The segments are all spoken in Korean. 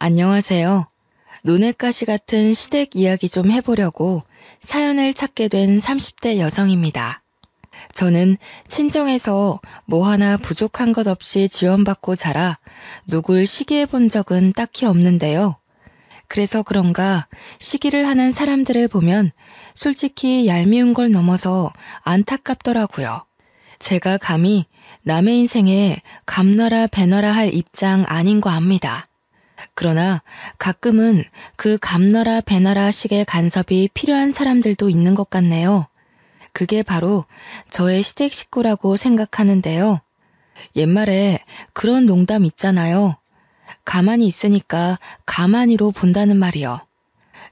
안녕하세요. 논의가시 같은 시댁 이야기 좀 해보려고 사연을 찾게 된 30대 여성입니다. 저는 친정에서 뭐 하나 부족한 것 없이 지원받고 자라 누굴 시기해 본 적은 딱히 없는데요. 그래서 그런가 시기를 하는 사람들을 보면 솔직히 얄미운 걸 넘어서 안타깝더라고요. 제가 감히 남의 인생에 감놔라 배놔라 할 입장 아닌 거 압니다. 그러나 가끔은 그 감너라 배나라 식의 간섭이 필요한 사람들도 있는 것 같네요. 그게 바로 저의 시댁 식구라고 생각하는데요. 옛말에 그런 농담 있잖아요. 가만히 있으니까 가만히로 본다는 말이요.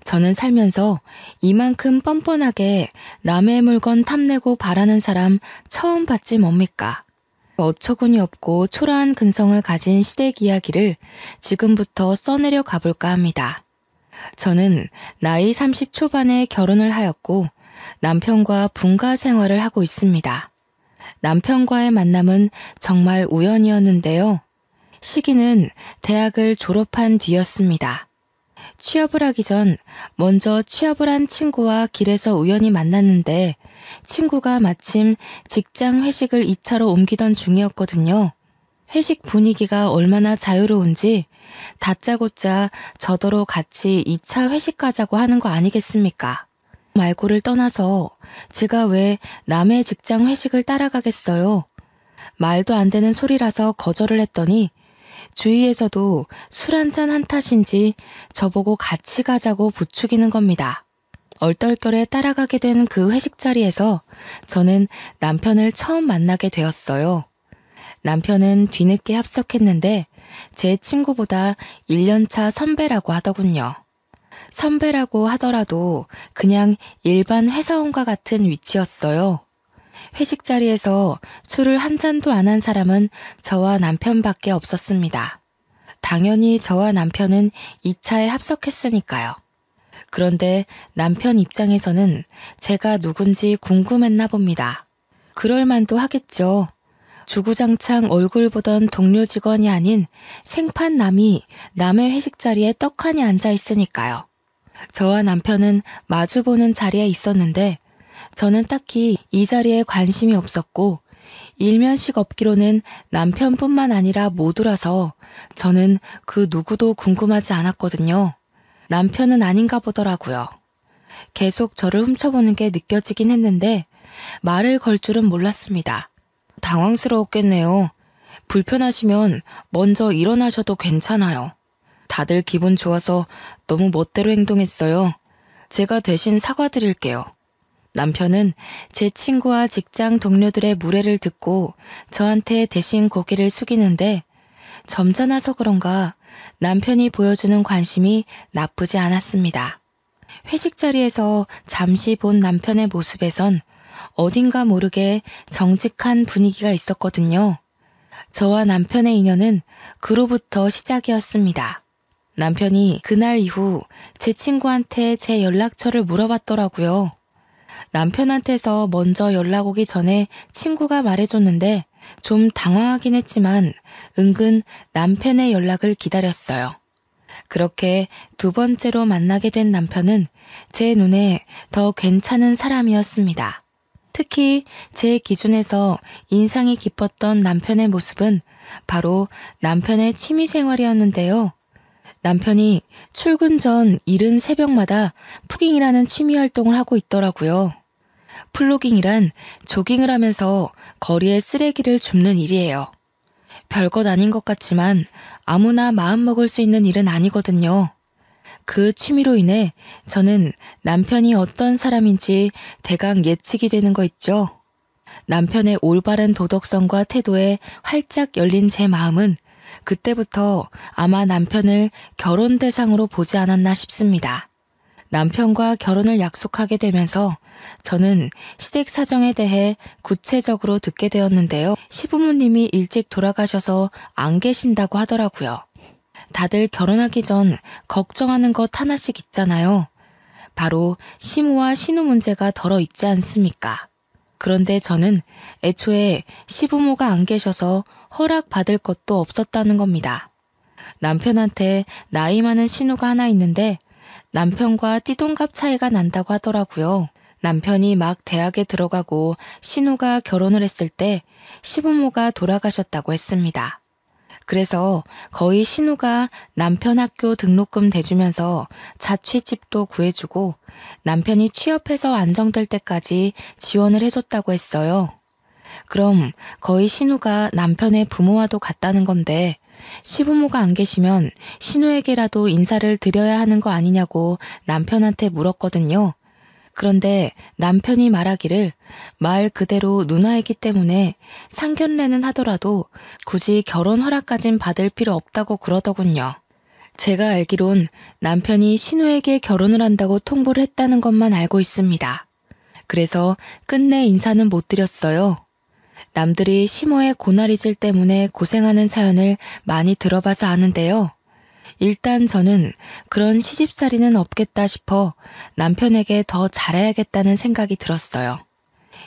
저는 살면서 이만큼 뻔뻔하게 남의 물건 탐내고 바라는 사람 처음 봤지 뭡니까? 어처구니 없고 초라한 근성을 가진 시댁 이야기를 지금부터 써내려 가볼까 합니다. 저는 나이 30 초반에 결혼을 하였고 남편과 분가 생활을 하고 있습니다. 남편과의 만남은 정말 우연이었는데요. 시기는 대학을 졸업한 뒤였습니다. 취업을 하기 전 먼저 취업을 한 친구와 길에서 우연히 만났는데 친구가 마침 직장 회식을 2차로 옮기던 중이었거든요. 회식 분위기가 얼마나 자유로운지 다짜고짜 저더러 같이 2차 회식 가자고 하는 거 아니겠습니까? 말고를 떠나서 제가 왜 남의 직장 회식을 따라가겠어요? 말도 안 되는 소리라서 거절을 했더니 주위에서도 술 한잔 한 탓인지 저보고 같이 가자고 부추기는 겁니다. 얼떨결에 따라가게 된 그 회식 자리에서 저는 남편을 처음 만나게 되었어요. 남편은 뒤늦게 합석했는데 제 친구보다 1년차 선배라고 하더군요. 선배라고 하더라도 그냥 일반 회사원과 같은 위치였어요. 회식 자리에서 술을 한 잔도 안 한 사람은 저와 남편밖에 없었습니다. 당연히 저와 남편은 2차에 합석했으니까요. 그런데 남편 입장에서는 제가 누군지 궁금했나 봅니다. 그럴 만도 하겠죠. 주구장창 얼굴 보던 동료 직원이 아닌 생판남이 남의 회식 자리에 떡하니 앉아 있으니까요. 저와 남편은 마주보는 자리에 있었는데 저는 딱히 이 자리에 관심이 없었고 일면식 없기로는 남편뿐만 아니라 모두라서 저는 그 누구도 궁금하지 않았거든요. 남편은 아닌가 보더라고요. 계속 저를 훔쳐보는 게 느껴지긴 했는데 말을 걸 줄은 몰랐습니다. 당황스러웠겠네요. 불편하시면 먼저 일어나셔도 괜찮아요. 다들 기분 좋아서 너무 멋대로 행동했어요. 제가 대신 사과드릴게요. 남편은 제 친구와 직장 동료들의 무례를 듣고 저한테 대신 고개를 숙이는데 점잖아서 그런가 남편이 보여주는 관심이 나쁘지 않았습니다. 회식 자리에서 잠시 본 남편의 모습에선 어딘가 모르게 정직한 분위기가 있었거든요. 저와 남편의 인연은 그로부터 시작이었습니다. 남편이 그날 이후 제 친구한테 제 연락처를 물어봤더라고요. 남편한테서 먼저 연락 오기 전에 친구가 말해줬는데 좀 당황하긴 했지만 은근 남편의 연락을 기다렸어요. 그렇게 두 번째로 만나게 된 남편은 제 눈에 더 괜찮은 사람이었습니다. 특히 제 기준에서 인상이 깊었던 남편의 모습은 바로 남편의 취미 생활이었는데요. 남편이 출근 전 이른 새벽마다 푸깅이라는 취미 활동을 하고 있더라고요. 플로깅이란 조깅을 하면서 거리에 쓰레기를 줍는 일이에요. 별것 아닌 것 같지만 아무나 마음먹을 수 있는 일은 아니거든요. 그 취미로 인해 저는 남편이 어떤 사람인지 대강 예측이 되는 거 있죠. 남편의 올바른 도덕성과 태도에 활짝 열린 제 마음은 그때부터 아마 남편을 결혼 대상으로 보지 않았나 싶습니다. 남편과 결혼을 약속하게 되면서 저는 시댁 사정에 대해 구체적으로 듣게 되었는데요. 시부모님이 일찍 돌아가셔서 안 계신다고 하더라고요. 다들 결혼하기 전 걱정하는 것 하나씩 있잖아요. 바로 시모와 신우 문제가 덜어 있지 않습니까? 그런데 저는 애초에 시부모가 안 계셔서 허락받을 것도 없었다는 겁니다. 남편한테 나이 많은 신우가 하나 있는데 남편과 띠동갑 차이가 난다고 하더라고요. 남편이 막 대학에 들어가고 신우가 결혼을 했을 때 시부모가 돌아가셨다고 했습니다. 그래서 거의 신우가 남편 학교 등록금 대주면서 자취집도 구해주고 남편이 취업해서 안정될 때까지 지원을 해줬다고 했어요. 그럼 거의 신우가 남편의 부모와도 같다는 건데 시부모가 안 계시면 신우에게라도 인사를 드려야 하는 거 아니냐고 남편한테 물었거든요. 그런데 남편이 말하기를 말 그대로 누나이기 때문에 상견례는 하더라도 굳이 결혼 허락까진 받을 필요 없다고 그러더군요. 제가 알기론 남편이 신우에게 결혼을 한다고 통보를 했다는 것만 알고 있습니다. 그래서 끝내 인사는 못 드렸어요. 남들이 시모의 고나리질 때문에 고생하는 사연을 많이 들어봐서 아는데요. 일단 저는 그런 시집살이는 없겠다 싶어 남편에게 더 잘해야겠다는 생각이 들었어요.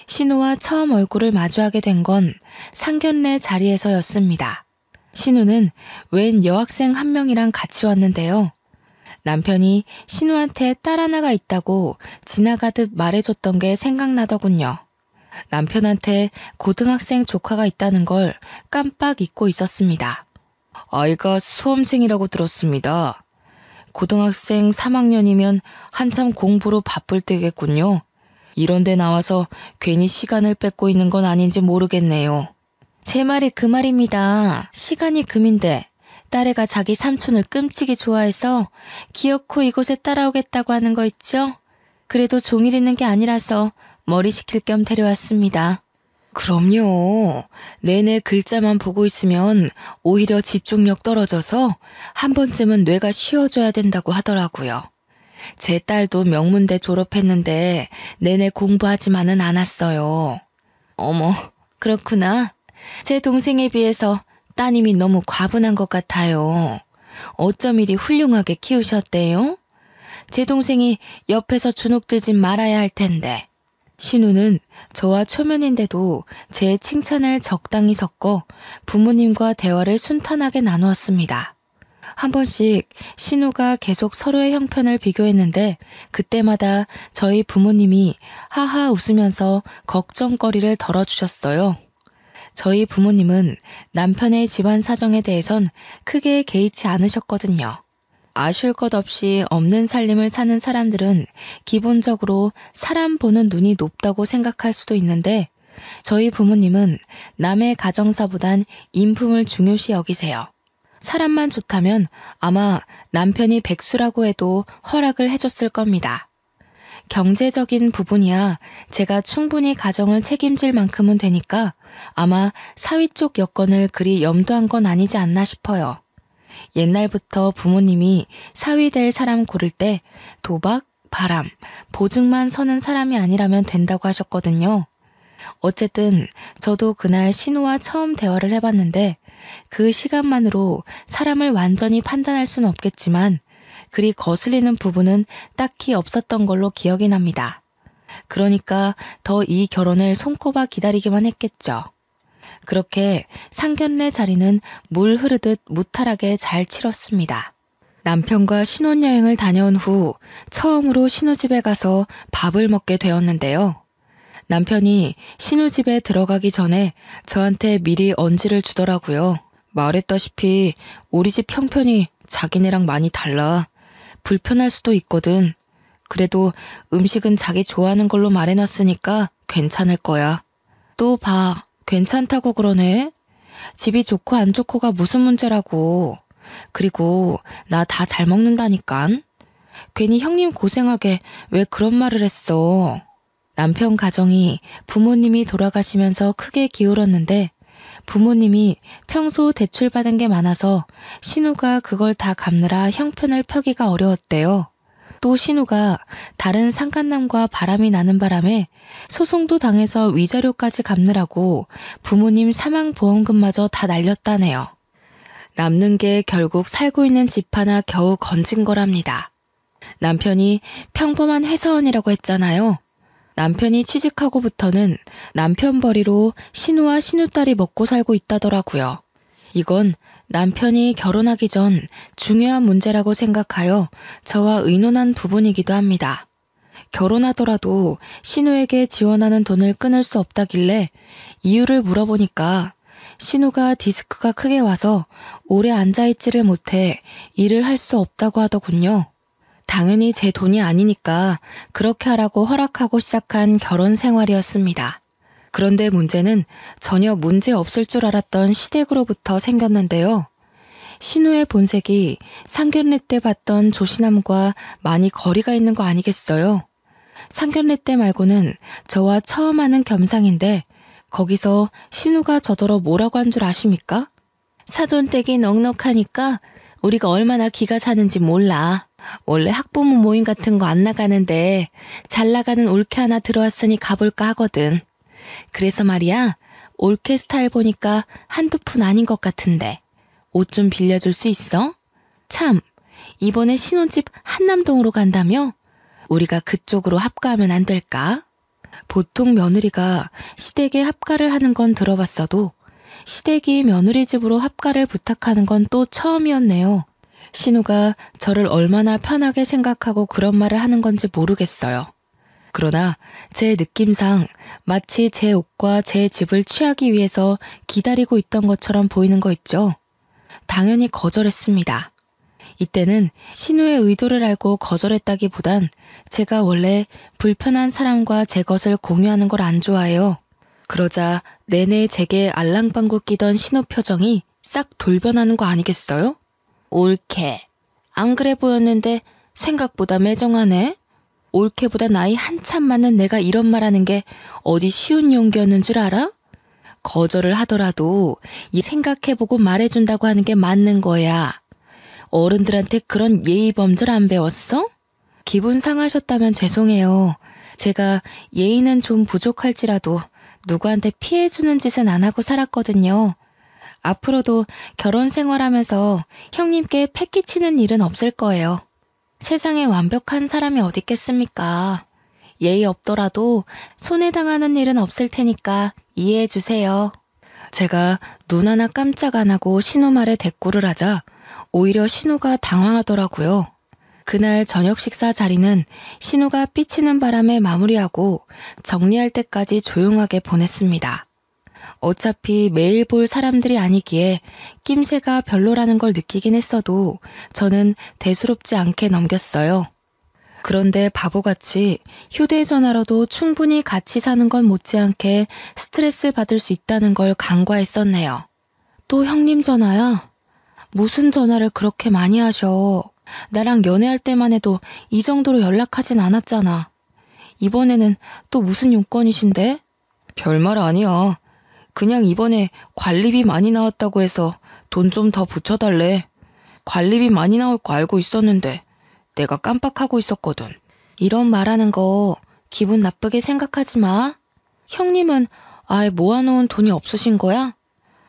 신우와 처음 얼굴을 마주하게 된 건 상견례 자리에서였습니다. 신우는 웬 여학생 한 명이랑 같이 왔는데요. 남편이 신우한테 딸 하나가 있다고 지나가듯 말해줬던 게 생각나더군요. 남편한테 고등학생 조카가 있다는 걸 깜빡 잊고 있었습니다. 아이가 수험생이라고 들었습니다. 고등학생 3학년이면 한참 공부로 바쁠 때겠군요. 이런 데 나와서 괜히 시간을 뺏고 있는 건 아닌지 모르겠네요. 제 말이 그 말입니다. 시간이 금인데 딸애가 자기 삼촌을 끔찍이 좋아해서 기어코 이곳에 따라오겠다고 하는 거 있죠? 그래도 종일 있는 게 아니라서 머리 식힐 겸 데려왔습니다. 그럼요. 내내 글자만 보고 있으면 오히려 집중력 떨어져서 한 번쯤은 뇌가 쉬어줘야 된다고 하더라고요. 제 딸도 명문대 졸업했는데 내내 공부하지만은 않았어요. 어머, 그렇구나. 제 동생에 비해서 따님이 너무 과분한 것 같아요. 어쩜 이리 훌륭하게 키우셨대요? 제 동생이 옆에서 주눅들진 말아야 할 텐데. 신우는 저와 초면인데도 제 칭찬을 적당히 섞어 부모님과 대화를 순탄하게 나누었습니다. 한 번씩 신우가 계속 서로의 형편을 비교했는데 그때마다 저희 부모님이 하하 웃으면서 걱정거리를 덜어주셨어요. 저희 부모님은 남편의 집안 사정에 대해선 크게 개의치 않으셨거든요. 아쉬울 것 없이 없는 살림을 사는 사람들은 기본적으로 사람 보는 눈이 높다고 생각할 수도 있는데 저희 부모님은 남의 가정사보단 인품을 중요시 여기세요. 사람만 좋다면 아마 남편이 백수라고 해도 허락을 해줬을 겁니다. 경제적인 부분이야 제가 충분히 가정을 책임질 만큼은 되니까 아마 사위 쪽 여건을 그리 염두한 건 아니지 않나 싶어요. 옛날부터 부모님이 사위 될 사람 고를 때 도박, 바람, 보증만 서는 사람이 아니라면 된다고 하셨거든요. 어쨌든 저도 그날 신우와 처음 대화를 해봤는데 그 시간만으로 사람을 완전히 판단할 수는 없겠지만 그리 거슬리는 부분은 딱히 없었던 걸로 기억이 납니다. 그러니까 더 이 결혼을 손꼽아 기다리기만 했겠죠. 그렇게 상견례 자리는 물 흐르듯 무탈하게 잘 치렀습니다. 남편과 신혼여행을 다녀온 후 처음으로 신우집에 가서 밥을 먹게 되었는데요. 남편이 신우집에 들어가기 전에 저한테 미리 언지를 주더라고요. 말했다시피 우리 집 형편이 자기네랑 많이 달라. 불편할 수도 있거든. 그래도 음식은 자기 좋아하는 걸로 말해놨으니까 괜찮을 거야. 또 봐. 괜찮다고 그러네. 집이 좋고 안 좋고가 무슨 문제라고. 그리고 나 다 잘 먹는다니깐. 괜히 형님 고생하게 왜 그런 말을 했어. 남편 가정이 부모님이 돌아가시면서 크게 기울었는데 부모님이 평소 대출받은 게 많아서 신우가 그걸 다 갚느라 형편을 펴기가 어려웠대요. 또 신우가 다른 상간남과 바람이 나는 바람에 소송도 당해서 위자료까지 갚느라고 부모님 사망보험금마저 다 날렸다네요. 남는 게 결국 살고 있는 집 하나 겨우 건진 거랍니다. 남편이 평범한 회사원이라고 했잖아요. 남편이 취직하고부터는 남편 벌이로 신우와 신우딸이 먹고 살고 있다더라고요. 이건 남편이 결혼하기 전 중요한 문제라고 생각하여 저와 의논한 부분이기도 합니다. 결혼하더라도 신우에게 지원하는 돈을 끊을 수 없다길래 이유를 물어보니까 신우가 디스크가 크게 와서 오래 앉아있지를 못해 일을 할 수 없다고 하더군요. 당연히 제 돈이 아니니까 그렇게 하라고 허락하고 시작한 결혼 생활이었습니다. 그런데 문제는 전혀 문제 없을 줄 알았던 시댁으로부터 생겼는데요. 신우의 본색이 상견례 때 봤던 조신함과 많이 거리가 있는 거 아니겠어요? 상견례 때 말고는 저와 처음 하는 겸상인데 거기서 신우가 저더러 뭐라고 한 줄 아십니까? 사돈댁이 넉넉하니까 우리가 얼마나 기가 차는지 몰라. 원래 학부모 모임 같은 거 안 나가는데 잘 나가는 올케 하나 들어왔으니 가볼까 하거든. 그래서 말이야, 올케 스타일 보니까 한두 푼 아닌 것 같은데 옷 좀 빌려줄 수 있어? 참, 이번에 신혼집 한남동으로 간다며? 우리가 그쪽으로 합가하면 안 될까? 보통 며느리가 시댁에 합가를 하는 건 들어봤어도 시댁이 며느리 집으로 합가를 부탁하는 건 또 처음이었네요. 신우가 저를 얼마나 편하게 생각하고 그런 말을 하는 건지 모르겠어요. 그러나 제 느낌상 마치 제 옷과 제 집을 취하기 위해서 기다리고 있던 것처럼 보이는 거 있죠. 당연히 거절했습니다. 이때는 신우의 의도를 알고 거절했다기보단 제가 원래 불편한 사람과 제 것을 공유하는 걸 안 좋아해요. 그러자 내내 제게 알랑방구 끼던 신우 표정이 싹 돌변하는 거 아니겠어요? 올케. 안 그래 보였는데 생각보다 매정하네. 올케보다 나이 한참 많은 내가 이런 말하는 게 어디 쉬운 용기였는 줄 알아? 거절을 하더라도 이 생각해보고 말해준다고 하는 게 맞는 거야. 어른들한테 그런 예의 범절 안 배웠어? 기분 상하셨다면 죄송해요. 제가 예의는 좀 부족할지라도 누구한테 피해주는 짓은 안 하고 살았거든요. 앞으로도 결혼 생활하면서 형님께 패 끼치는 일은 없을 거예요. 세상에 완벽한 사람이 어디 있겠습니까? 예의 없더라도 손해당하는 일은 없을 테니까 이해해 주세요. 제가 눈 하나 깜짝 안 하고 신우 말에 대꾸를 하자 오히려 신우가 당황하더라고요. 그날 저녁 식사 자리는 신우가 삐치는 바람에 마무리하고 정리할 때까지 조용하게 보냈습니다. 어차피 매일 볼 사람들이 아니기에 낌새가 별로라는 걸 느끼긴 했어도 저는 대수롭지 않게 넘겼어요. 그런데 바보같이 휴대전화로도 충분히 같이 사는 건 못지않게 스트레스 받을 수 있다는 걸 간과했었네요. 또 형님 전화야? 무슨 전화를 그렇게 많이 하셔? 나랑 연애할 때만 해도 이 정도로 연락하진 않았잖아. 이번에는 또 무슨 용건이신데? 별말 아니야. 그냥 이번에 관리비 많이 나왔다고 해서 돈 좀 더 붙여달래. 관리비 많이 나올 거 알고 있었는데 내가 깜빡하고 있었거든. 이런 말하는 거 기분 나쁘게 생각하지 마. 형님은 아예 모아놓은 돈이 없으신 거야?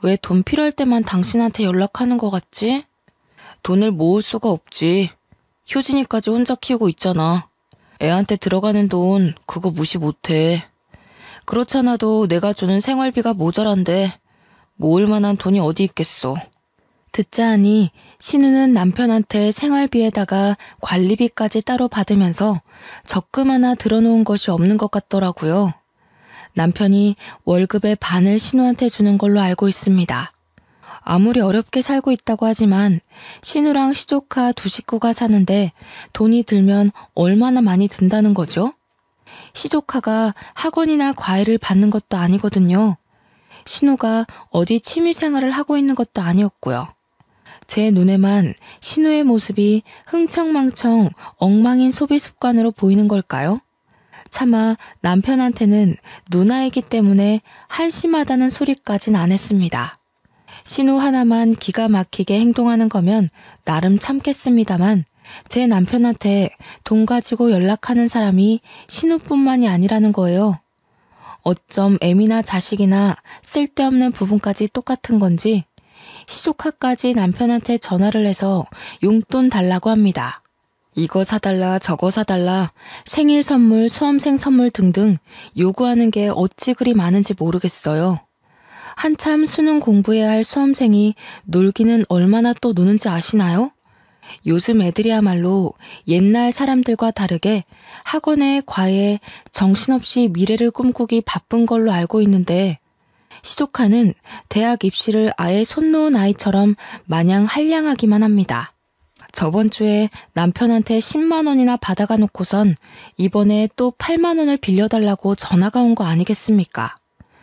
왜 돈 필요할 때만 당신한테 연락하는 거 같지? 돈을 모을 수가 없지. 효진이까지 혼자 키우고 있잖아. 애한테 들어가는 돈 그거 무시 못해. 그렇잖아도 내가 주는 생활비가 모자란데 모을 만한 돈이 어디 있겠어. 듣자 하니 신우는 남편한테 생활비에다가 관리비까지 따로 받으면서 적금 하나 들어놓은 것이 없는 것 같더라고요. 남편이 월급의 반을 신우한테 주는 걸로 알고 있습니다. 아무리 어렵게 살고 있다고 하지만 신우랑 시조카 두 식구가 사는데 돈이 들면 얼마나 많이 든다는 거죠? 시조카가 학원이나 과외를 받는 것도 아니거든요. 신우가 어디 취미생활을 하고 있는 것도 아니었고요. 제 눈에만 신우의 모습이 흥청망청 엉망인 소비 습관으로 보이는 걸까요? 차마 남편한테는 누나이기 때문에 한심하다는 소리까진 안 했습니다. 신우 하나만 기가 막히게 행동하는 거면 나름 참겠습니다만 제 남편한테 돈 가지고 연락하는 사람이 신우뿐만이 아니라는 거예요. 어쩜 애미나 자식이나 쓸데없는 부분까지 똑같은 건지 시조카까지 남편한테 전화를 해서 용돈 달라고 합니다. 이거 사달라 저거 사달라 생일 선물 수험생 선물 등등 요구하는 게 어찌 그리 많은지 모르겠어요. 한참 수능 공부해야 할 수험생이 놀기는 얼마나 또 노는지 아시나요? 요즘 애들이야말로 옛날 사람들과 다르게 학원에 과외에 정신없이 미래를 꿈꾸기 바쁜 걸로 알고 있는데 시조카는 대학 입시를 아예 손 놓은 아이처럼 마냥 한량하기만 합니다. 저번 주에 남편한테 10만 원이나 받아가 놓고선 이번에 또 8만 원을 빌려달라고 전화가 온 거 아니겠습니까?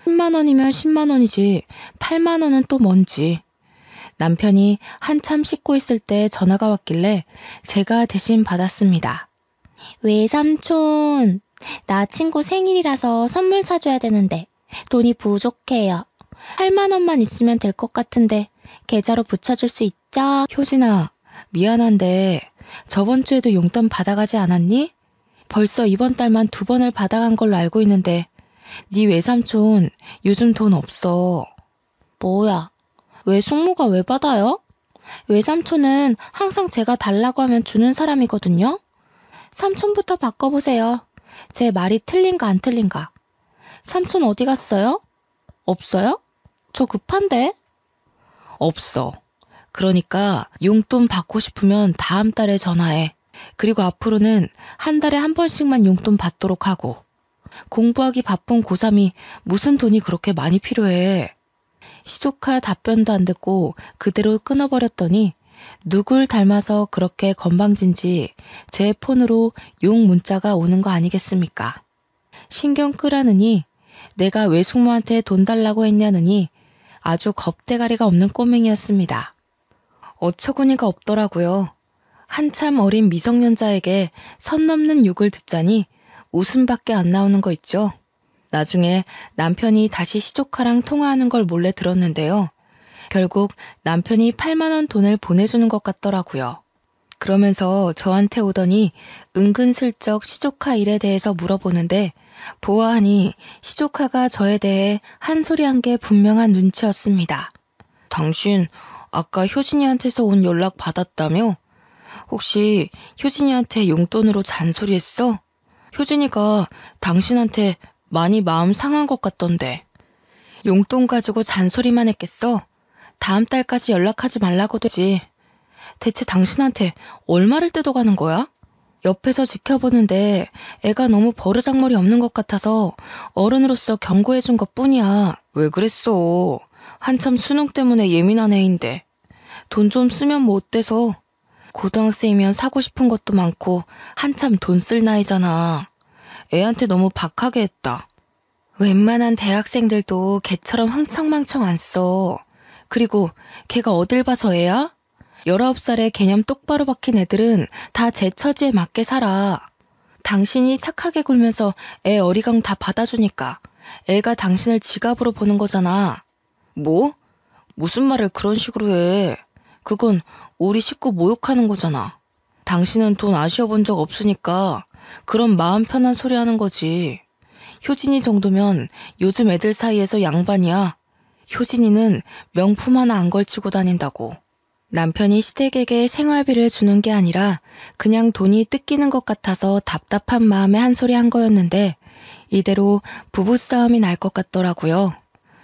10만 원이면 10만 원이지 8만 원은 또 뭔지. 남편이 한참 씻고 있을 때 전화가 왔길래 제가 대신 받았습니다. 외삼촌, 나 친구 생일이라서 선물 사줘야 되는데 돈이 부족해요. 8만 원만 있으면 될 것 같은데 계좌로 붙여줄 수 있죠? 효진아, 미안한데 저번 주에도 용돈 받아가지 않았니? 벌써 이번 달만 2번을 받아간 걸로 알고 있는데 네 외삼촌 요즘 돈 없어. 뭐야? 외숙모가 왜 받아요? 외삼촌은 항상 제가 달라고 하면 주는 사람이거든요. 삼촌부터 바꿔보세요. 제 말이 틀린가 안 틀린가. 삼촌 어디 갔어요? 없어요? 저 급한데? 없어. 그러니까 용돈 받고 싶으면 다음 달에 전화해. 그리고 앞으로는 한 달에 한 번씩만 용돈 받도록 하고. 공부하기 바쁜 고3이 무슨 돈이 그렇게 많이 필요해. 시조카 답변도 안 듣고 그대로 끊어버렸더니 누굴 닮아서 그렇게 건방진지 제 폰으로 욕 문자가 오는 거 아니겠습니까? 신경 끄라느니 내가 외숙모한테 돈 달라고 했냐느니 아주 겁대가리가 없는 꼬맹이였습니다. 어처구니가 없더라고요. 한참 어린 미성년자에게 선 넘는 욕을 듣자니 웃음밖에 안 나오는 거 있죠. 나중에 남편이 다시 시조카랑 통화하는 걸 몰래 들었는데요. 결국 남편이 8만 원 돈을 보내주는 것 같더라고요. 그러면서 저한테 오더니 은근슬쩍 시조카 일에 대해서 물어보는데 보아하니 시조카가 저에 대해 한 소리 한 게 분명한 눈치였습니다. 당신 아까 효진이한테서 온 연락 받았다며? 혹시 효진이한테 용돈으로 잔소리했어? 효진이가 당신한테 많이 마음 상한 것 같던데. 용돈 가지고 잔소리만 했겠어? 다음 달까지 연락하지 말라고 되지. 대체 당신한테 얼마를 뜯어가는 거야? 옆에서 지켜보는데 애가 너무 버르장머리 없는 것 같아서 어른으로서 경고해준 것 뿐이야. 왜 그랬어? 한참 수능 때문에 예민한 애인데. 돈 좀 쓰면 뭐 어때서? 고등학생이면 사고 싶은 것도 많고 한참 돈 쓸 나이잖아. 애한테 너무 박하게 했다. 웬만한 대학생들도 걔처럼 흥청망청 안 써. 그리고 걔가 어딜 봐서 애야? 19살에 개념 똑바로 박힌 애들은 다 제 처지에 맞게 살아. 당신이 착하게 굴면서 애 어리광 다 받아주니까 애가 당신을 지갑으로 보는 거잖아. 뭐? 무슨 말을 그런 식으로 해. 그건 우리 식구 모욕하는 거잖아. 당신은 돈 아쉬워본 적 없으니까 그런 마음 편한 소리 하는 거지. 효진이 정도면 요즘 애들 사이에서 양반이야. 효진이는 명품 하나 안 걸치고 다닌다고. 남편이 시댁에게 생활비를 주는 게 아니라 그냥 돈이 뜯기는 것 같아서 답답한 마음에 한 소리 한 거였는데 이대로 부부싸움이 날 것 같더라고요.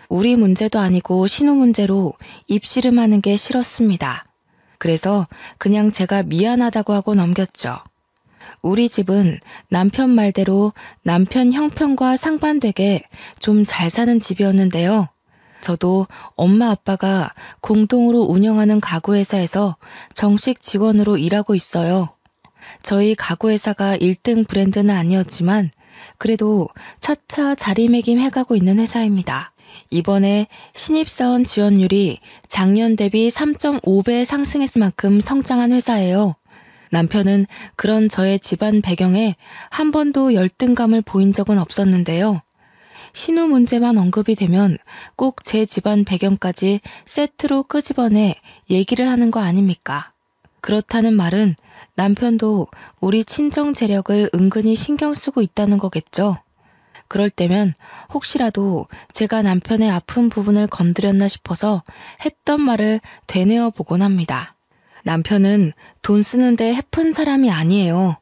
우리 문제도 아니고 신우 문제로 입씨름하는 게 싫었습니다. 그래서 그냥 제가 미안하다고 하고 넘겼죠. 우리 집은 남편 말대로 남편 형편과 상반되게 좀 잘 사는 집이었는데요. 저도 엄마 아빠가 공동으로 운영하는 가구회사에서 정식 직원으로 일하고 있어요. 저희 가구회사가 1등 브랜드는 아니었지만 그래도 차차 자리매김해가고 있는 회사입니다. 이번에 신입사원 지원율이 작년 대비 3.5배 상승했을 만큼 성장한 회사예요. 남편은 그런 저의 집안 배경에 한 번도 열등감을 보인 적은 없었는데요. 신우 문제만 언급이 되면 꼭 제 집안 배경까지 세트로 끄집어내 얘기를 하는 거 아닙니까? 그렇다는 말은 남편도 우리 친정 재력을 은근히 신경 쓰고 있다는 거겠죠. 그럴 때면 혹시라도 제가 남편의 아픈 부분을 건드렸나 싶어서 했던 말을 되뇌어 보곤 합니다. 남편은 돈 쓰는데 해픈 사람이 아니에요.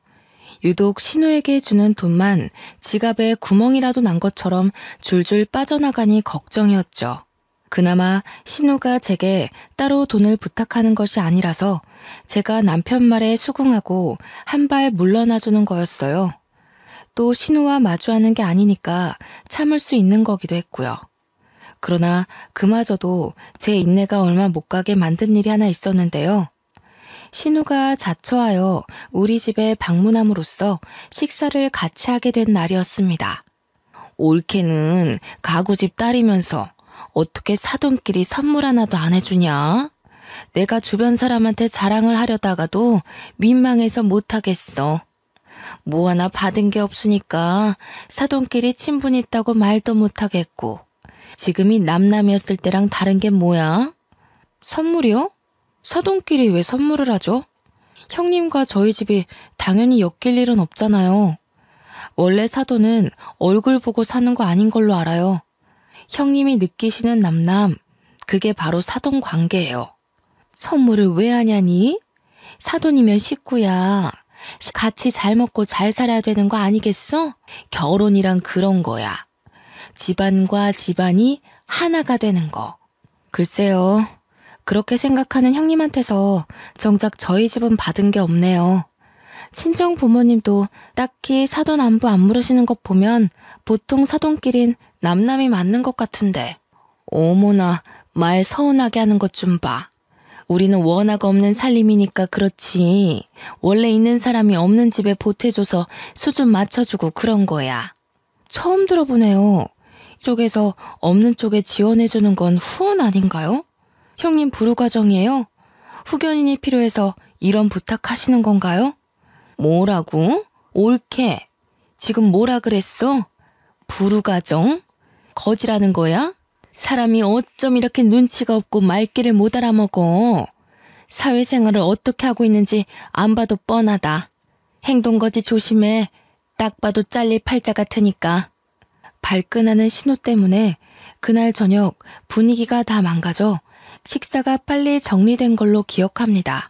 유독 신우에게 주는 돈만 지갑에 구멍이라도 난 것처럼 줄줄 빠져나가니 걱정이었죠. 그나마 신우가 제게 따로 돈을 부탁하는 것이 아니라서 제가 남편 말에 수긍하고 한 발 물러나주는 거였어요. 또 신우와 마주하는 게 아니니까 참을 수 있는 거기도 했고요. 그러나 그마저도 제 인내가 얼마 못 가게 만든 일이 하나 있었는데요. 신우가 자처하여 우리 집에 방문함으로써 식사를 같이 하게 된 날이었습니다. 올케는 가구집 딸이면서 어떻게 사돈끼리 선물 하나도 안 해주냐? 내가 주변 사람한테 자랑을 하려다가도 민망해서 못하겠어. 뭐 하나 받은 게 없으니까 사돈끼리 친분 있다고 말도 못하겠고, 지금이 남남이었을 때랑 다른 게 뭐야? 선물이요? 사돈끼리 왜 선물을 하죠? 형님과 저희 집이 당연히 엮일 일은 없잖아요. 원래 사돈은 얼굴 보고 사는 거 아닌 걸로 알아요. 형님이 느끼시는 남남, 그게 바로 사돈 관계예요. 선물을 왜 하냐니? 사돈이면 식구야. 같이 잘 먹고 잘 살아야 되는 거 아니겠어? 결혼이란 그런 거야. 집안과 집안이 하나가 되는 거. 글쎄요. 그렇게 생각하는 형님한테서 정작 저희 집은 받은 게 없네요. 친정 부모님도 딱히 사돈 안부 안 물으시는 것 보면 보통 사돈끼린 남남이 맞는 것 같은데. 어머나, 말 서운하게 하는 것 좀 봐. 우리는 워낙 없는 살림이니까 그렇지. 원래 있는 사람이 없는 집에 보태줘서 수준 맞춰주고 그런 거야. 처음 들어보네요. 이쪽에서 없는 쪽에 지원해주는 건 후원 아닌가요? 형님 부르과정이에요? 후견인이 필요해서 이런 부탁하시는 건가요? 뭐라고? 옳게. 지금 뭐라 그랬어? 부르가정? 거지라는 거야? 사람이 어쩜 이렇게 눈치가 없고 말귀를 못 알아먹어. 사회생활을 어떻게 하고 있는지 안 봐도 뻔하다. 행동거지 조심해. 딱 봐도 잘릴 팔자 같으니까. 발끈하는 신호 때문에 그날 저녁 분위기가 다 망가져 식사가 빨리 정리된 걸로 기억합니다.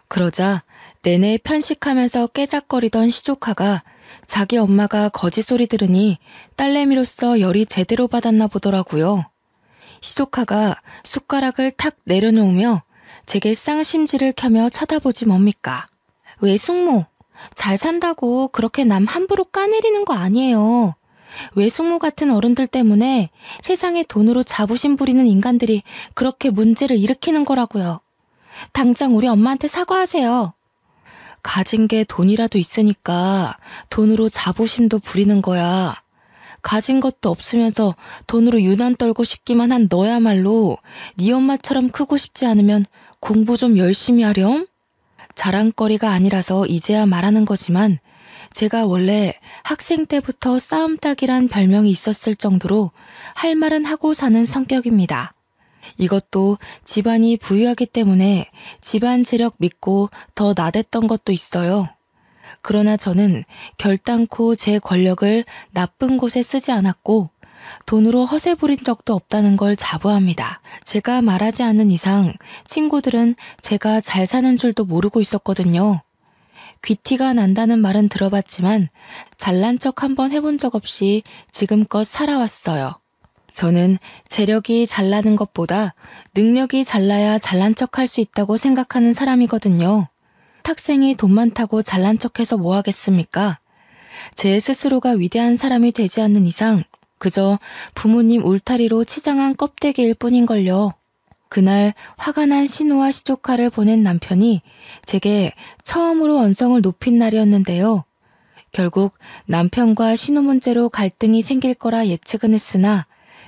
그러자 내내 편식하면서 깨작거리던 시조카가 자기 엄마가 거짓 소리 들으니 딸내미로서 열이 제대로 받았나 보더라고요. 시조카가 숟가락을 탁 내려놓으며 제게 쌍심지를 켜며 쳐다보지 뭡니까? 외숙모, 잘 산다고 그렇게 남 함부로 까내리는 거 아니에요. 외숙모 같은 어른들 때문에 세상에 돈으로 자부심 부리는 인간들이 그렇게 문제를 일으키는 거라고요. 당장 우리 엄마한테 사과하세요. 가진 게 돈이라도 있으니까 돈으로 자부심도 부리는 거야. 가진 것도 없으면서 돈으로 유난 떨고 싶기만 한 너야말로 네 엄마처럼 크고 싶지 않으면 공부 좀 열심히 하렴? 자랑거리가 아니라서 이제야 말하는 거지만 제가 원래 학생 때부터 싸움닭이란 별명이 있었을 정도로 할 말은 하고 사는 성격입니다. 이것도 집안이 부유하기 때문에 집안 재력 믿고 더 나댔던 것도 있어요. 그러나 저는 결단코 제 권력을 나쁜 곳에 쓰지 않았고 돈으로 허세 부린 적도 없다는 걸 자부합니다. 제가 말하지 않는 이상 친구들은 제가 잘 사는 줄도 모르고 있었거든요. 귀티가 난다는 말은 들어봤지만 잘난 척 한번 해본 적 없이 지금껏 살아왔어요. 저는 재력이 잘나는 것보다 능력이 잘나야 잘난 척 할 수 있다고 생각하는 사람이거든요. 학생이 돈 많다고 잘난 척해서 뭐 하겠습니까? 제 스스로가 위대한 사람이 되지 않는 이상 그저 부모님 울타리로 치장한 껍데기일 뿐인걸요. 그날 화가 난 신우와 시조카를 보낸 남편이 제게 처음으로 언성을 높인 날이었는데요. 결국 남편과 신우 문제로 갈등이 생길 거라 예측은 했으나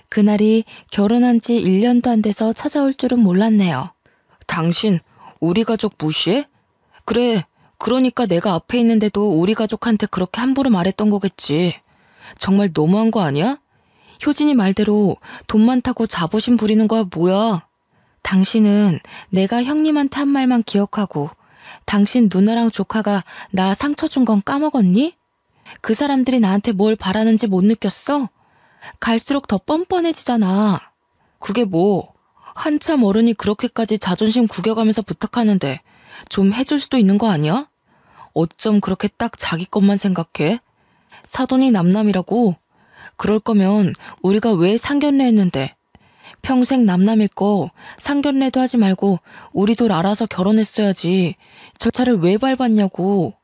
그날이 결혼한 지 1년도 안 돼서 찾아올 줄은 몰랐네요. 당신 우리 가족 무시해? 그래, 그러니까 내가 앞에 있는데도 우리 가족한테 그렇게 함부로 말했던 거겠지. 정말 너무한 거 아니야? 효진이 말대로 돈 많다고 자부심 부리는 거야 뭐야? 당신은 내가 형님한테 한 말만 기억하고 당신 누나랑 조카가 나 상처 준 건 까먹었니? 그 사람들이 나한테 뭘 바라는지 못 느꼈어? 갈수록 더 뻔뻔해지잖아. 그게 뭐 한참 어른이 그렇게까지 자존심 구겨가면서 부탁하는데 좀 해줄 수도 있는 거 아니야? 어쩜 그렇게 딱 자기 것만 생각해? 사돈이 남남이라고? 그럴 거면 우리가 왜 상견례 했는데 평생 남남일 거 상견례도 하지 말고 우리 둘 알아서 결혼했어야지. 저 차를 왜 밟았냐고.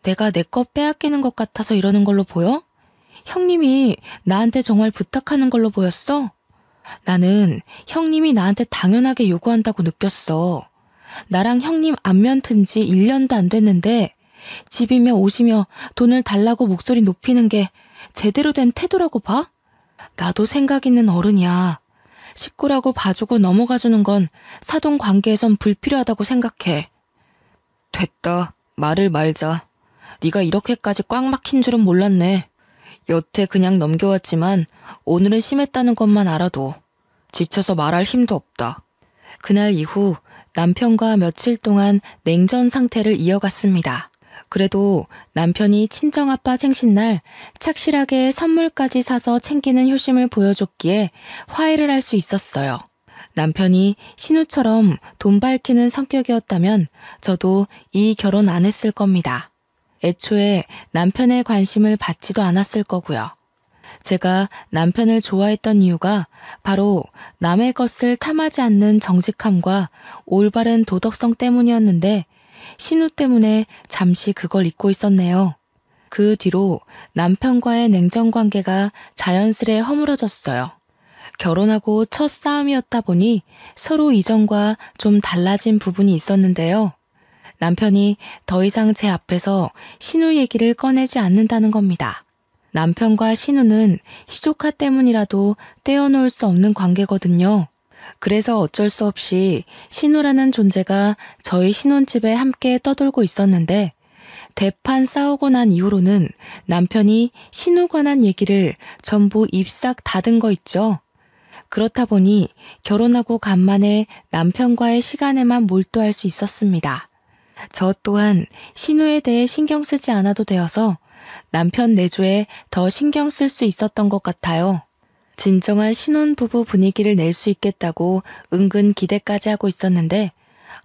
내가 내 거 빼앗기는 것 같아서 이러는 걸로 보여? 형님이 나한테 정말 부탁하는 걸로 보였어? 나는 형님이 나한테 당연하게 요구한다고 느꼈어. 나랑 형님 안면 튼 지 1년도 안 됐는데 집이며 옷이며 돈을 달라고 목소리 높이는 게 제대로 된 태도라고 봐? 나도 생각 있는 어른이야. 식구라고 봐주고 넘어가주는 건 사돈 관계에선 불필요하다고 생각해. 됐다. 말을 말자. 네가 이렇게까지 꽉 막힌 줄은 몰랐네. 여태 그냥 넘겨왔지만 오늘은 심했다는 것만 알아도 지쳐서 말할 힘도 없다. 그날 이후 남편과 며칠 동안 냉전 상태를 이어갔습니다. 그래도 남편이 친정아빠 생신날 착실하게 선물까지 사서 챙기는 효심을 보여줬기에 화해를 할 수 있었어요. 남편이 신우처럼 돈 밝히는 성격이었다면 저도 이 결혼 안 했을 겁니다. 애초에 남편의 관심을 받지도 않았을 거고요. 제가 남편을 좋아했던 이유가 바로 남의 것을 탐하지 않는 정직함과 올바른 도덕성 때문이었는데 신우 때문에 잠시 그걸 잊고 있었네요. 그 뒤로 남편과의 냉전 관계가 자연스레 허물어졌어요. 결혼하고 첫 싸움이었다 보니 서로 이전과 좀 달라진 부분이 있었는데요. 남편이 더 이상 제 앞에서 신우 얘기를 꺼내지 않는다는 겁니다. 남편과 신우는 시조카 때문이라도 떼어놓을 수 없는 관계거든요. 그래서 어쩔 수 없이 신우라는 존재가 저희 신혼집에 함께 떠돌고 있었는데 대판 싸우고 난 이후로는 남편이 신우 관한 얘기를 전부 입싹 닫은 거 있죠. 그렇다 보니 결혼하고 간만에 남편과의 시간에만 몰두할 수 있었습니다. 저 또한 신우에 대해 신경 쓰지 않아도 되어서 남편 내조에 더 신경 쓸 수 있었던 것 같아요. 진정한 신혼부부 분위기를 낼 수 있겠다고 은근 기대까지 하고 있었는데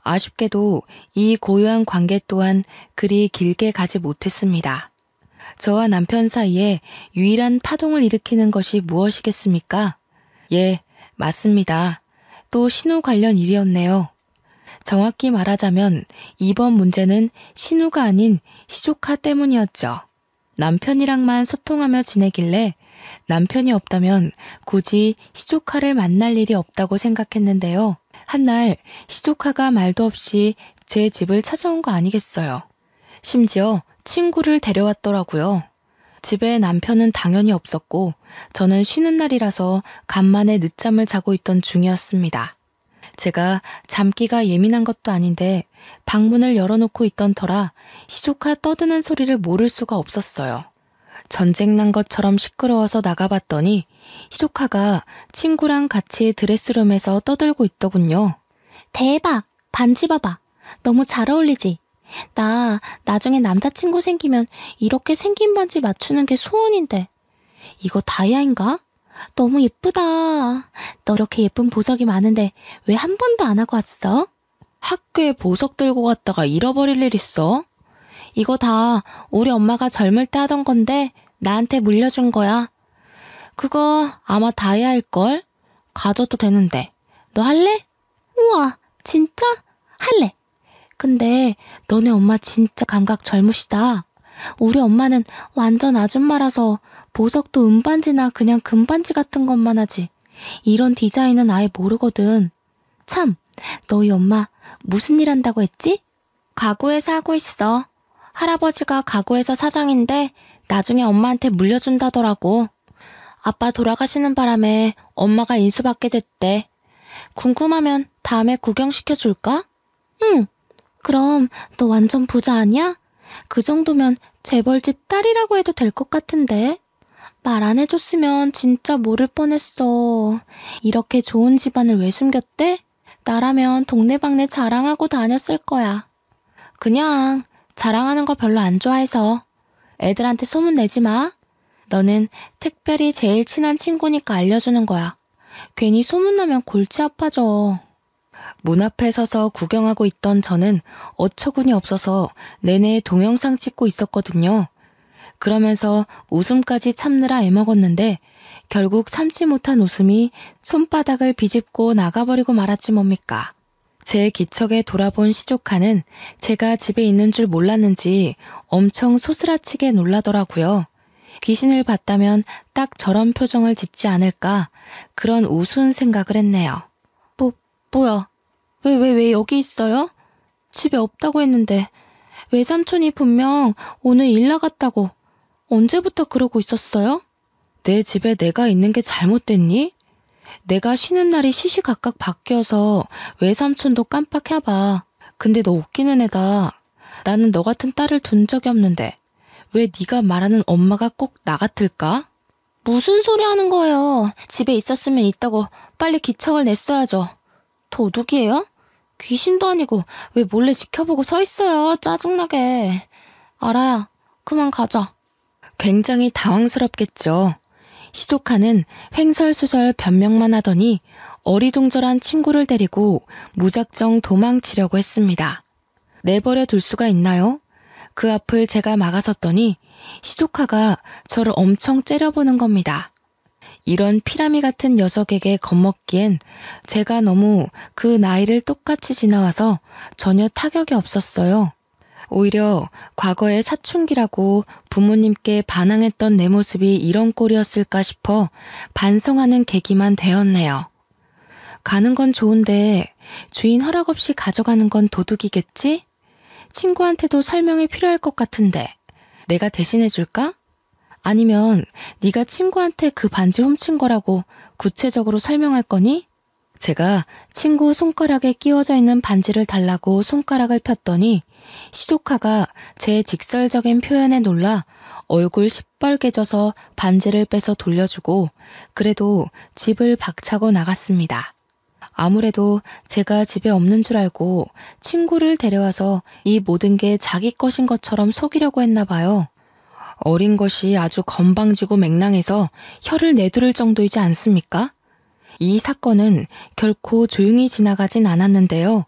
아쉽게도 이 고요한 관계 또한 그리 길게 가지 못했습니다. 저와 남편 사이에 유일한 파동을 일으키는 것이 무엇이겠습니까? 예, 맞습니다. 또 신우 관련 일이었네요. 정확히 말하자면 이번 문제는 신우가 아닌 시조카 때문이었죠. 남편이랑만 소통하며 지내길래 남편이 없다면 굳이 시조카를 만날 일이 없다고 생각했는데요. 한날 시조카가 말도 없이 제 집을 찾아온 거 아니겠어요. 심지어 친구를 데려왔더라고요. 집에 남편은 당연히 없었고 저는 쉬는 날이라서 간만에 늦잠을 자고 있던 중이었습니다. 제가 잠기가 예민한 것도 아닌데 방문을 열어놓고 있던 터라 시조카 떠드는 소리를 모를 수가 없었어요. 전쟁 난 것처럼 시끄러워서 나가봤더니 시조카가 친구랑 같이 드레스룸에서 떠들고 있더군요. 대박! 반지 봐봐. 너무 잘 어울리지? 나 나중에 남자친구 생기면 이렇게 생긴 반지 맞추는 게 소원인데. 이거 다이아인가? 너무 예쁘다. 너 이렇게 예쁜 보석이 많은데 왜 한 번도 안 하고 왔어? 학교에 보석 들고 갔다가 잃어버릴 일 있어? 이거 다 우리 엄마가 젊을 때 하던 건데 나한테 물려준 거야. 그거 아마 다이아일걸? 가져도 되는데. 너 할래? 우와, 진짜? 할래. 근데 너네 엄마 진짜 감각 젊으시다. 우리 엄마는 완전 아줌마라서 보석도 은반지나 그냥 금반지 같은 것만 하지. 이런 디자인은 아예 모르거든. 참, 너희 엄마 무슨 일 한다고 했지? 가구회사 하고 있어. 할아버지가 가구회사 사장인데 나중에 엄마한테 물려준다더라고. 아빠 돌아가시는 바람에 엄마가 인수받게 됐대. 궁금하면 다음에 구경시켜줄까? 응. 그럼 너 완전 부자 아니야? 그 정도면 재벌집 딸이라고 해도 될 것 같은데. 말 안 해줬으면 진짜 모를 뻔했어. 이렇게 좋은 집안을 왜 숨겼대? 나라면 동네방네 자랑하고 다녔을 거야. 그냥 자랑하는 거 별로 안 좋아해서. 애들한테 소문 내지 마. 너는 특별히 제일 친한 친구니까 알려주는 거야. 괜히 소문나면 골치 아파져. 문 앞에 서서 구경하고 있던 저는 어처구니 없어서 내내 동영상 찍고 있었거든요. 그러면서 웃음까지 참느라 애먹었는데 결국 참지 못한 웃음이 손바닥을 비집고 나가버리고 말았지 뭡니까. 제 기척에 돌아본 시조카는 제가 집에 있는 줄 몰랐는지 엄청 소스라치게 놀라더라고요. 귀신을 봤다면 딱 저런 표정을 짓지 않을까 그런 우스운 생각을 했네요. 뭐야? 왜 여기 있어요? 집에 없다고 했는데 외삼촌이 분명 오늘 일 나갔다고 언제부터 그러고 있었어요? 내 집에 내가 있는 게 잘못됐니? 내가 쉬는 날이 시시각각 바뀌어서 외삼촌도 깜빡해봐. 근데 너 웃기는 애다. 나는 너 같은 딸을 둔 적이 없는데 왜 네가 말하는 엄마가 꼭 나 같을까? 무슨 소리 하는 거예요? 집에 있었으면 있다고 빨리 기척을 냈어야죠. 도둑이에요? 귀신도 아니고 왜 몰래 지켜보고 서 있어요? 짜증나게. 알아야, 그만 가자. 굉장히 당황스럽겠죠. 시조카는 횡설수설 변명만 하더니 어리둥절한 친구를 데리고 무작정 도망치려고 했습니다. 내버려 둘 수가 있나요? 그 앞을 제가 막아섰더니 시조카가 저를 엄청 째려보는 겁니다. 이런 피라미 같은 녀석에게 겁먹기엔 제가 너무 그 나이를 똑같이 지나와서 전혀 타격이 없었어요. 오히려 과거에 사춘기라고 부모님께 반항했던 내 모습이 이런 꼴이었을까 싶어 반성하는 계기만 되었네요. 가는 건 좋은데 주인 허락 없이 가져가는 건 도둑이겠지? 친구한테도 설명이 필요할 것 같은데 내가 대신해 줄까? 아니면 네가 친구한테 그 반지 훔친 거라고 구체적으로 설명할 거니? 제가 친구 손가락에 끼워져 있는 반지를 달라고 손가락을 폈더니 시조카가 제 직설적인 표현에 놀라 얼굴 시뻘개져서 반지를 빼서 돌려주고 그래도 집을 박차고 나갔습니다. 아무래도 제가 집에 없는 줄 알고 친구를 데려와서 이 모든 게 자기 것인 것처럼 속이려고 했나 봐요. 어린 것이 아주 건방지고 맹랑해서 혀를 내두를 정도이지 않습니까? 이 사건은 결코 조용히 지나가진 않았는데요.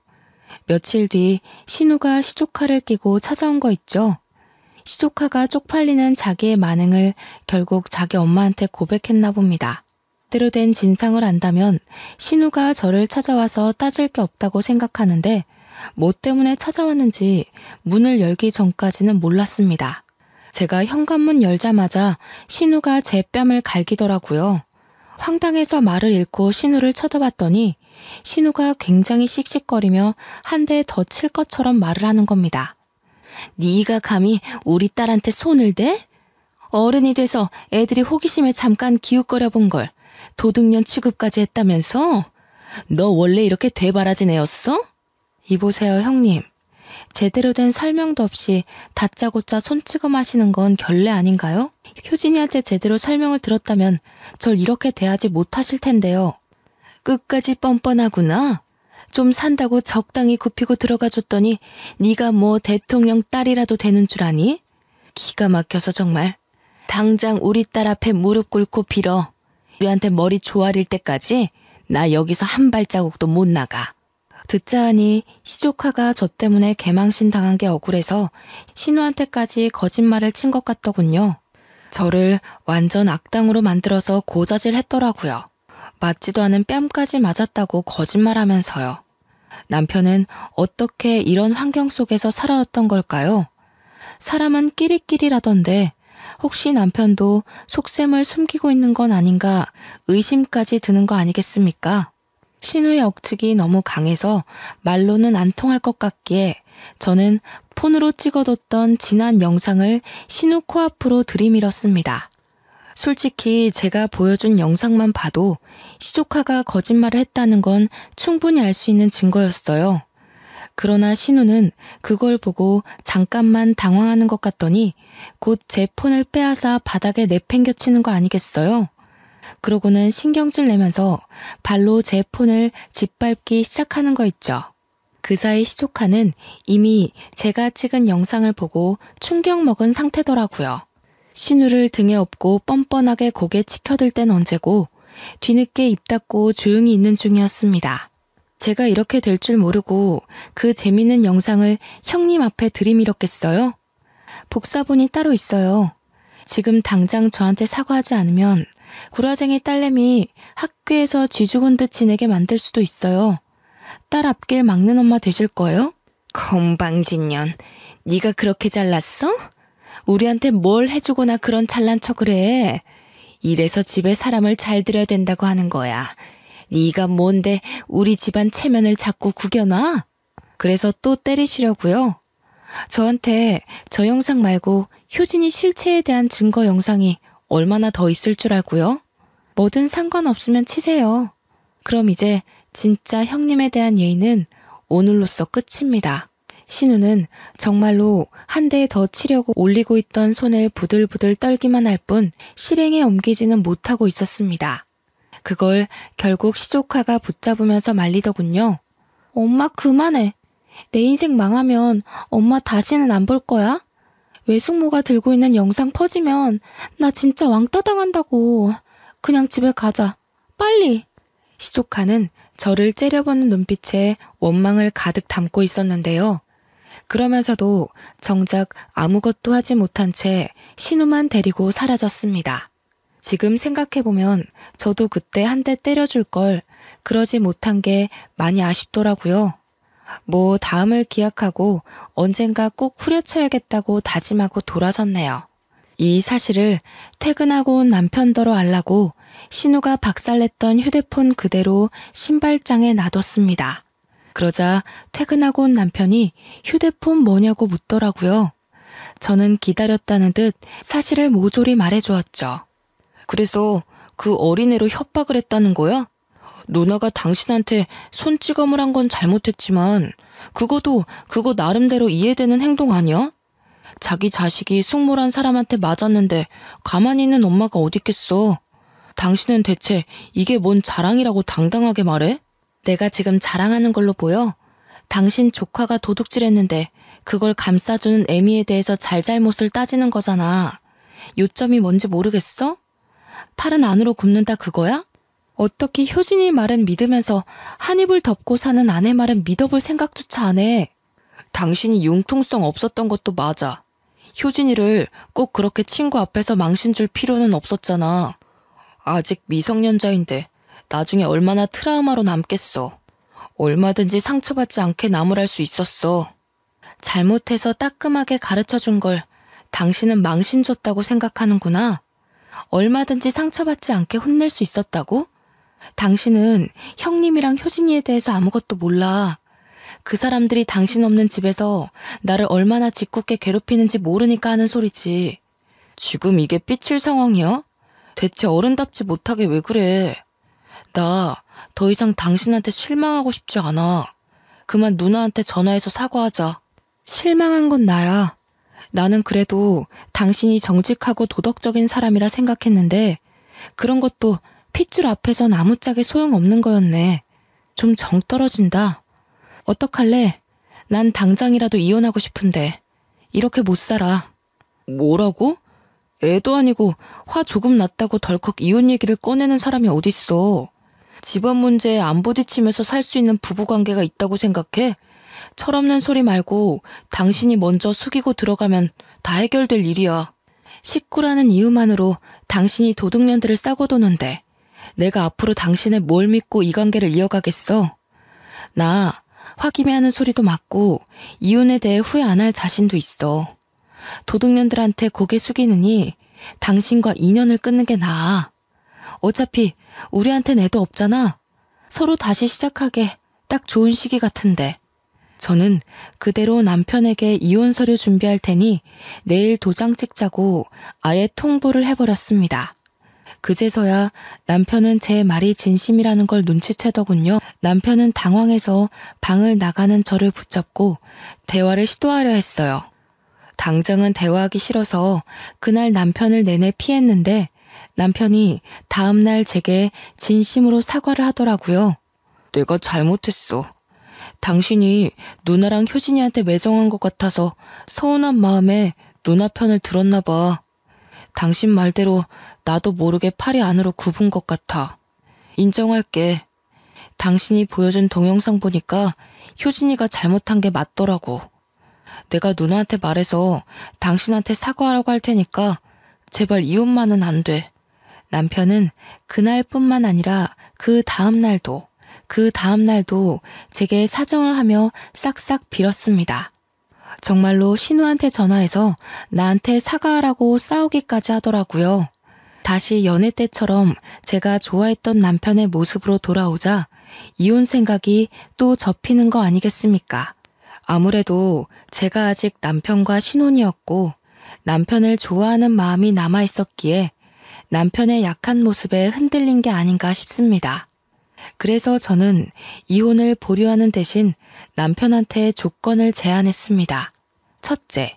며칠 뒤 신우가 시조카를 끼고 찾아온 거 있죠. 시조카가 쪽팔리는 자기의 만행을 결국 자기 엄마한테 고백했나 봅니다. 때로 된 진상을 안다면 신우가 저를 찾아와서 따질 게 없다고 생각하는데 뭐 때문에 찾아왔는지 문을 열기 전까지는 몰랐습니다. 제가 현관문 열자마자 신우가 제 뺨을 갈기더라고요. 황당해서 말을 잃고 신우를 쳐다봤더니 신우가 굉장히 씩씩거리며 한 대 더 칠 것처럼 말을 하는 겁니다. 네가 감히 우리 딸한테 손을 대? 어른이 돼서 애들이 호기심에 잠깐 기웃거려 본 걸 도둑년 취급까지 했다면서? 너 원래 이렇게 되바라진 애였어? 이보세요 형님. 제대로 된 설명도 없이 다짜고짜 손찌검 하시는 건 결례 아닌가요? 효진이한테 제대로 설명을 들었다면 절 이렇게 대하지 못하실 텐데요. 끝까지 뻔뻔하구나. 좀 산다고 적당히 굽히고 들어가 줬더니 네가 뭐 대통령 딸이라도 되는 줄 아니? 기가 막혀서 정말. 당장 우리 딸 앞에 무릎 꿇고 빌어. 우리한테 머리 조아릴 때까지 나 여기서 한 발자국도 못 나가. 듣자 하니 시조카가 저 때문에 개망신 당한 게 억울해서 신우한테까지 거짓말을 친 것 같더군요. 저를 완전 악당으로 만들어서 고자질했더라고요. 맞지도 않은 뺨까지 맞았다고 거짓말하면서요. 남편은 어떻게 이런 환경 속에서 살아왔던 걸까요? 사람은 끼리끼리라던데 혹시 남편도 속셈을 숨기고 있는 건 아닌가 의심까지 드는 거 아니겠습니까? 신우의 억측이 너무 강해서 말로는 안 통할 것 같기에 저는 폰으로 찍어뒀던 지난 영상을 신우 코앞으로 들이밀었습니다. 솔직히 제가 보여준 영상만 봐도 시조카가 거짓말을 했다는 건 충분히 알 수 있는 증거였어요. 그러나 신우는 그걸 보고 잠깐만 당황하는 것 같더니 곧 제 폰을 빼앗아 바닥에 내팽겨치는 거 아니겠어요? 그러고는 신경질 내면서 발로 제 폰을 짓밟기 시작하는 거 있죠. 그 사이 시조카는 이미 제가 찍은 영상을 보고 충격 먹은 상태더라고요. 신우를 등에 업고 뻔뻔하게 고개 치켜들 땐 언제고 뒤늦게 입 닫고 조용히 있는 중이었습니다. 제가 이렇게 될 줄 모르고 그 재밌는 영상을 형님 앞에 들이밀었겠어요? 복사본이 따로 있어요. 지금 당장 저한테 사과하지 않으면 구라쟁이 딸내미 학교에서 쥐 죽은 듯 지내게 만들 수도 있어요. 딸 앞길 막는 엄마 되실 거예요? 건방진년, 네가 그렇게 잘났어? 우리한테 뭘 해주거나 그런 잘난 척을 해. 이래서 집에 사람을 잘 들여야 된다고 하는 거야. 네가 뭔데 우리 집안 체면을 자꾸 구겨놔? 그래서 또 때리시려고요? 저한테 저 영상 말고 효진이 실체에 대한 증거 영상이 얼마나 더 있을 줄 알고요? 뭐든 상관없으면 치세요. 그럼 이제 진짜 형님에 대한 예의는 오늘로써 끝입니다. 신우는 정말로 한 대 더 치려고 올리고 있던 손을 부들부들 떨기만 할 뿐 실행에 옮기지는 못하고 있었습니다. 그걸 결국 시조카가 붙잡으면서 말리더군요. 엄마 그만해. 내 인생 망하면 엄마 다시는 안 볼 거야? 외숙모가 들고 있는 영상 퍼지면 나 진짜 왕따 당한다고. 그냥 집에 가자. 빨리. 시조카는 저를 째려보는 눈빛에 원망을 가득 담고 있었는데요. 그러면서도 정작 아무것도 하지 못한 채 신우만 데리고 사라졌습니다. 지금 생각해보면 저도 그때 한 대 때려줄 걸 그러지 못한 게 많이 아쉽더라고요. 뭐 다음을 기약하고 언젠가 꼭 후려쳐야겠다고 다짐하고 돌아섰네요. 이 사실을 퇴근하고 온 남편더러 알라고 신우가 박살냈던 휴대폰 그대로 신발장에 놔뒀습니다. 그러자 퇴근하고 온 남편이 휴대폰 뭐냐고 묻더라고요. 저는 기다렸다는 듯 사실을 모조리 말해주었죠. 그래서 그 어린애로 협박을 했다는 거야? 누나가 당신한테 손찌검을 한 건 잘못했지만 그거 나름대로 이해되는 행동 아니야? 자기 자식이 숙모란 사람한테 맞았는데 가만히 있는 엄마가 어딨겠어. 당신은 대체 이게 뭔 자랑이라고 당당하게 말해? 내가 지금 자랑하는 걸로 보여? 당신 조카가 도둑질했는데 그걸 감싸주는 애미에 대해서 잘잘못을 따지는 거잖아. 요점이 뭔지 모르겠어? 팔은 안으로 굽는다 그거야? 어떻게 효진이 말은 믿으면서 한 입을 덮고 사는 아내 말은 믿어볼 생각조차 안 해. 당신이 융통성 없었던 것도 맞아. 효진이를 꼭 그렇게 친구 앞에서 망신 줄 필요는 없었잖아. 아직 미성년자인데 나중에 얼마나 트라우마로 남겠어. 얼마든지 상처받지 않게 나무랄 수 있었어. 잘못해서 따끔하게 가르쳐준 걸 당신은 망신 줬다고 생각하는구나. 얼마든지 상처받지 않게 혼낼 수 있었다고? 당신은 형님이랑 효진이에 대해서 아무것도 몰라. 그 사람들이 당신 없는 집에서 나를 얼마나 짓궂게 괴롭히는지 모르니까 하는 소리지. 지금 이게 삐칠 상황이야? 대체 어른답지 못하게 왜 그래? 나 더 이상 당신한테 실망하고 싶지 않아. 그만 누나한테 전화해서 사과하자. 실망한 건 나야. 나는 그래도 당신이 정직하고 도덕적인 사람이라 생각했는데 그런 것도 핏줄 앞에선 아무짝에 소용없는 거였네. 좀 정 떨어진다. 어떡할래? 난 당장이라도 이혼하고 싶은데 이렇게 못 살아. 뭐라고? 애도 아니고 화 조금 났다고 덜컥 이혼 얘기를 꺼내는 사람이 어딨어. 집안 문제에 안 부딪히면서 살 수 있는 부부관계가 있다고 생각해? 철없는 소리 말고 당신이 먼저 숙이고 들어가면 다 해결될 일이야. 식구라는 이유만으로 당신이 도둑년들을 싸고 도는데 내가 앞으로 당신을 뭘 믿고 이 관계를 이어가겠어? 나 화기애애하는 소리도 맞고 이혼에 대해 후회 안 할 자신도 있어. 도둑년들한테 고개 숙이느니 당신과 인연을 끊는 게 나아. 어차피 우리한텐 애도 없잖아. 서로 다시 시작하게 딱 좋은 시기 같은데. 저는 그대로 남편에게 이혼 서류 준비할 테니 내일 도장 찍자고 아예 통보를 해버렸습니다. 그제서야 남편은 제 말이 진심이라는 걸 눈치채더군요. 남편은 당황해서 방을 나가는 저를 붙잡고 대화를 시도하려 했어요. 당장은 대화하기 싫어서 그날 남편을 내내 피했는데 남편이 다음날 제게 진심으로 사과를 하더라고요. 내가 잘못했어. 당신이 누나랑 효진이한테 매정한 것 같아서 서운한 마음에 누나 편을 들었나 봐. 당신 말대로 나도 모르게 팔이 안으로 굽은 것 같아. 인정할게. 당신이 보여준 동영상 보니까 효진이가 잘못한 게 맞더라고. 내가 누나한테 말해서 당신한테 사과하라고 할 테니까 제발 이혼만은 안 돼. 남편은 그날뿐만 아니라 그 다음 날도 제게 사정을 하며 싹싹 빌었습니다. 정말로 신우한테 전화해서 나한테 사과하라고 싸우기까지 하더라고요. 다시 연애 때처럼 제가 좋아했던 남편의 모습으로 돌아오자 이혼 생각이 또 접히는 거 아니겠습니까? 아무래도 제가 아직 남편과 신혼이었고 남편을 좋아하는 마음이 남아있었기에 남편의 약한 모습에 흔들린 게 아닌가 싶습니다. 그래서 저는 이혼을 보류하는 대신 남편한테 조건을 제안했습니다. 첫째,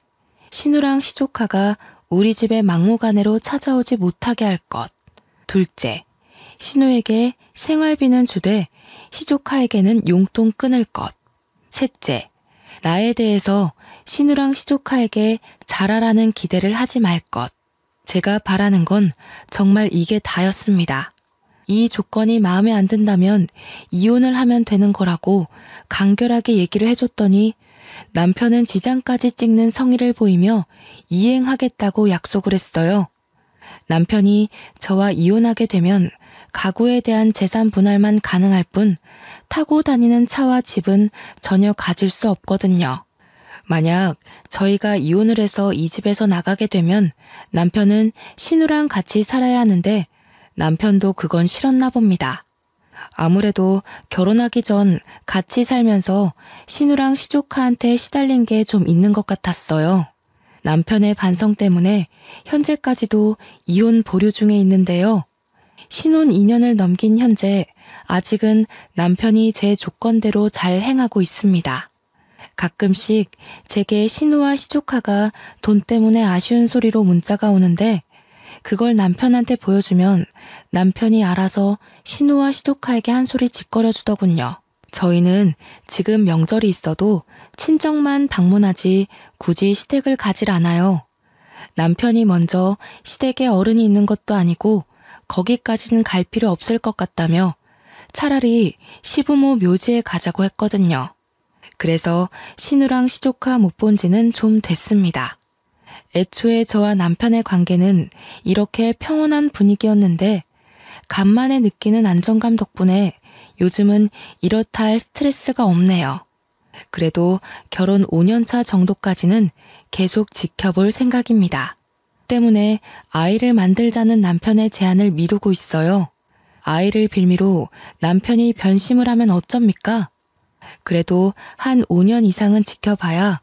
신우랑 시조카가 우리 집에 막무가내로 찾아오지 못하게 할 것. 둘째, 신우에게 생활비는 주되 시조카에게는 용돈 끊을 것. 셋째, 나에 대해서 신우랑 시조카에게 잘하라는 기대를 하지 말 것. 제가 바라는 건 정말 이게 다였습니다. 이 조건이 마음에 안 든다면 이혼을 하면 되는 거라고 간결하게 얘기를 해줬더니 남편은 지장까지 찍는 성의를 보이며 이행하겠다고 약속을 했어요. 남편이 저와 이혼하게 되면 가구에 대한 재산 분할만 가능할 뿐 타고 다니는 차와 집은 전혀 가질 수 없거든요. 만약 저희가 이혼을 해서 이 집에서 나가게 되면 남편은 신우랑 같이 살아야 하는데 남편도 그건 싫었나 봅니다. 아무래도 결혼하기 전 같이 살면서 신우랑 시조카한테 시달린 게 좀 있는 것 같았어요. 남편의 반성 때문에 현재까지도 이혼 보류 중에 있는데요. 신혼 2년을 넘긴 현재 아직은 남편이 제 조건대로 잘 행하고 있습니다. 가끔씩 제게 신우와 시조카가 돈 때문에 아쉬운 소리로 문자가 오는데 그걸 남편한테 보여주면 남편이 알아서 신우와 시조카에게 한 소리 짓거려 주더군요. 저희는 지금 명절이 있어도 친정만 방문하지 굳이 시댁을 가질 않아요. 남편이 먼저 시댁에 어른이 있는 것도 아니고 거기까지는 갈 필요 없을 것 같다며 차라리 시부모 묘지에 가자고 했거든요. 그래서 신우랑 시조카 못 본 지는 좀 됐습니다. 애초에 저와 남편의 관계는 이렇게 평온한 분위기였는데 간만에 느끼는 안정감 덕분에 요즘은 이렇다 할 스트레스가 없네요. 그래도 결혼 5년차 정도까지는 계속 지켜볼 생각입니다. 때문에 아이를 만들자는 남편의 제안을 미루고 있어요. 아이를 빌미로 남편이 변심을 하면 어쩝니까? 그래도 한 5년 이상은 지켜봐야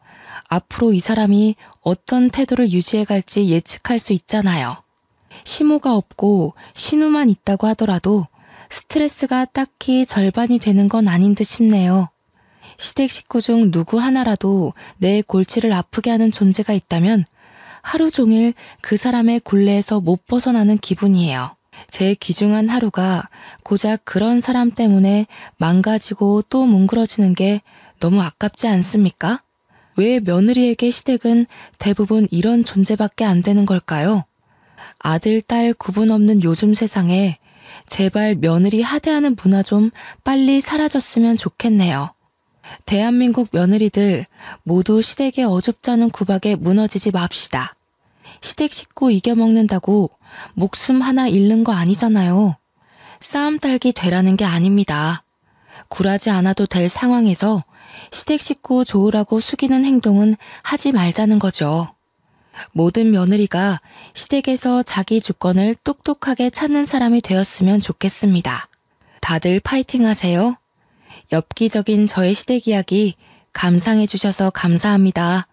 앞으로 이 사람이 어떤 태도를 유지해 갈지 예측할 수 있잖아요. 시모가 없고 신우만 있다고 하더라도 스트레스가 딱히 절반이 되는 건 아닌 듯 싶네요. 시댁 식구 중 누구 하나라도 내 골치를 아프게 하는 존재가 있다면 하루 종일 그 사람의 굴레에서 못 벗어나는 기분이에요. 제 귀중한 하루가 고작 그런 사람 때문에 망가지고 또 뭉그러지는 게 너무 아깝지 않습니까? 왜 며느리에게 시댁은 대부분 이런 존재밖에 안 되는 걸까요? 아들, 딸 구분 없는 요즘 세상에 제발 며느리 하대하는 문화 좀 빨리 사라졌으면 좋겠네요. 대한민국 며느리들 모두 시댁의 어줍잖은 구박에 무너지지 맙시다. 시댁 식구 이겨먹는다고 목숨 하나 잃는 거 아니잖아요. 싸움 딸기 되라는 게 아닙니다. 굴하지 않아도 될 상황에서 시댁 식구 좋으라고 숙이는 행동은 하지 말자는 거죠. 모든 며느리가 시댁에서 자기 주권을 똑똑하게 찾는 사람이 되었으면 좋겠습니다. 다들 파이팅 하세요. 엽기적인 저의 시댁 이야기 감상해 주셔서 감사합니다.